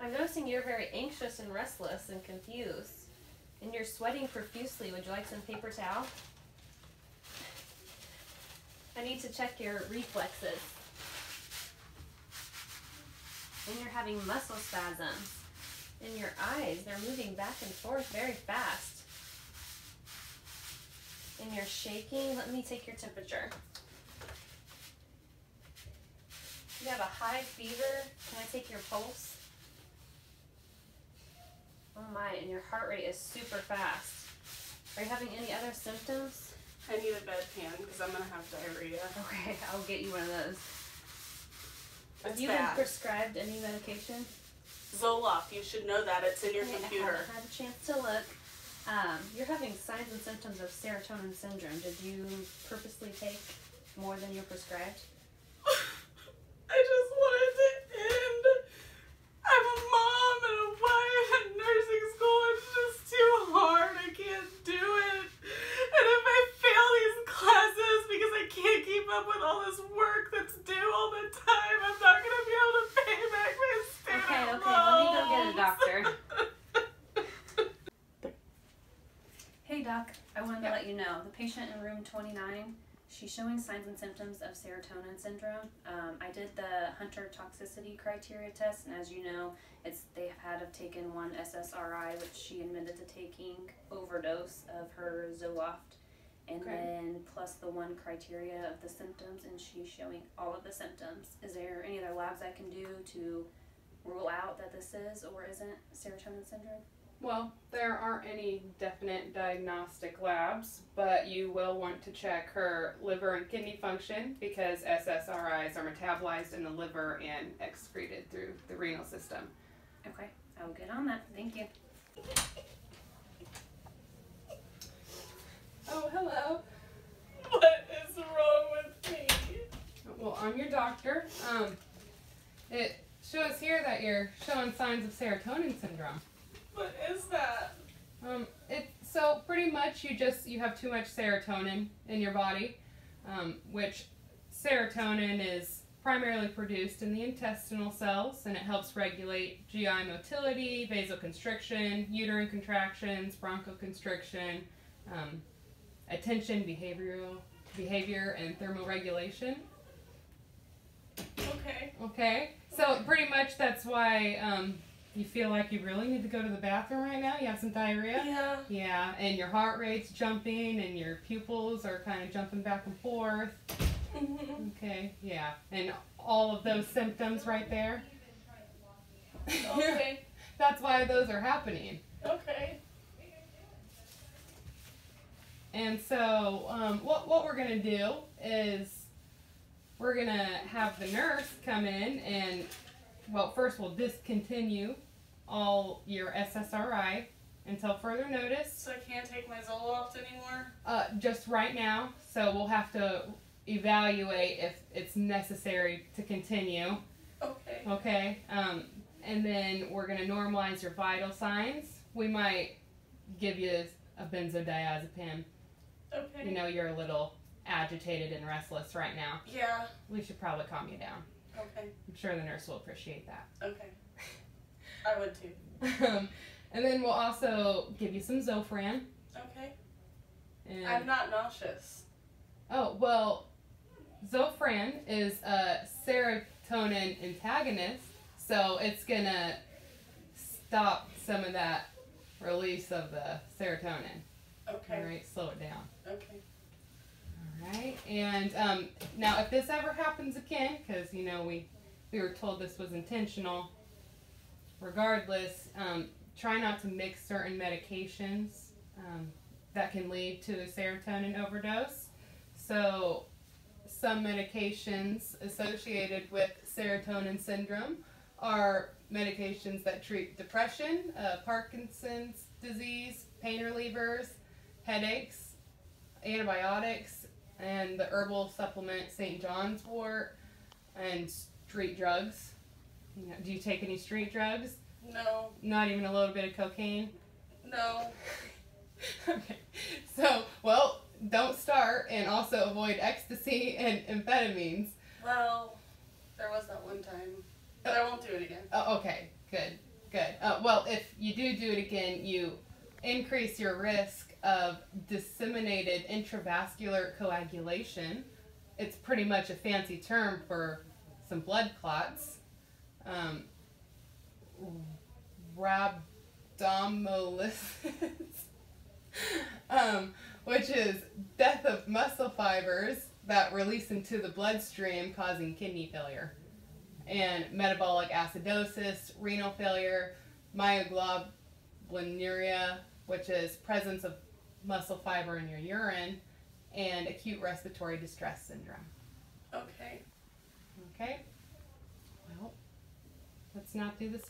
I'm noticing you're very anxious and restless and confused. And you're sweating profusely. Would you like some paper towel? I need to check your reflexes. And you're having muscle spasms. And your eyes, they're moving back and forth very fast. And you're shaking. Let me take your temperature. You have a high fever. Can I take your pulse? Oh my, and your heart rate is super fast. Are you having any other symptoms? I need a bedpan because I'm going to have diarrhea. Okay, I'll get you one of those. Have you bad. been prescribed any medication? Zoloft, you should know that. It's in your computer. I haven't had a chance to look. You're having signs and symptoms of Serotonin Syndrome. Did you purposely take more than you're prescribed? I just want it to end. I'm a mom and a wife and nursing school. It's just too hard. I can't do it. And if I fail these classes because I can't keep up with all this work that's due all the time, I'm not going to be able to pay back my student loans. Let me go get a doctor. Hey doc, I wanted to let you know, the patient in room 29, she's showing signs and symptoms of Serotonin Syndrome. I did the Hunter toxicity criteria test, and as you know, they have taken one SSRI, which she admitted to taking overdose of her Zoloft, and then plus the one criteria of the symptoms, and she's showing all of the symptoms. Is there any other labs I can do to rule out that this is or isn't Serotonin Syndrome? Well, there aren't any definite diagnostic labs, but you will want to check her liver and kidney function because SSRIs are metabolized in the liver and excreted through the renal system. Okay, I will get on that. Thank you. Oh, hello. What is wrong with me? Well, I'm your doctor. It shows here that you're showing signs of Serotonin Syndrome. What is that? So pretty much you have too much serotonin in your body, which serotonin is primarily produced in the intestinal cells, and it helps regulate GI motility, vasoconstriction, uterine contractions, bronchoconstriction, attention, behavior, and thermoregulation. Okay. So pretty much that's why you feel like you really need to go to the bathroom right now? You have some diarrhea? Yeah. Yeah, and your heart rate's jumping and your pupils are kind of jumping back and forth. Mm-hmm. Okay, yeah. And all of those symptoms right there? Okay. That's why those are happening. Okay. And so what we're going to do is we're going to have the nurse come in and, well, first we'll discontinue all your SSRI until further notice. So I can't take my Zoloft anymore? Just right now. So we'll have to evaluate if it's necessary to continue. Okay. Okay. And then we're going to normalize your vital signs. We might give you a benzodiazepine. Okay. You know, you're a little agitated and restless right now. Yeah. We should probably calm you down. Okay. I'm sure the nurse will appreciate that. Okay. I would too. And then we'll also give you some Zofran. Okay. And I'm not nauseous. oh, well, Zofran is a serotonin antagonist, so it's going to stop some of that release of the serotonin. Okay. All right, slow it down. Okay. All right, and now if this ever happens again, because, you know, we were told this was intentional, regardless, try not to mix certain medications that can lead to a serotonin overdose. So some medications associated with serotonin syndrome are medications that treat depression, Parkinson's disease, pain relievers, headaches, antibiotics, and the herbal supplement St. John's wort, and street drugs. You know, do you take any street drugs? No. Not even a little bit of cocaine? No. Okay. So, well, don't start, and also avoid ecstasy and amphetamines. Well, there was that one time. But I won't do it again. Oh, okay, good. Good. Well, if you do it again, you increase your risk of disseminated intravascular coagulation. It's pretty much a fancy term for some blood clots. Rhabdomyolysis, which is death of muscle fibers that release into the bloodstream, causing kidney failure. And metabolic acidosis, renal failure, myoglobinuria, which is presence of muscle fiber in your urine, and acute respiratory distress syndrome. Okay. Okay? Well, let's not do this again.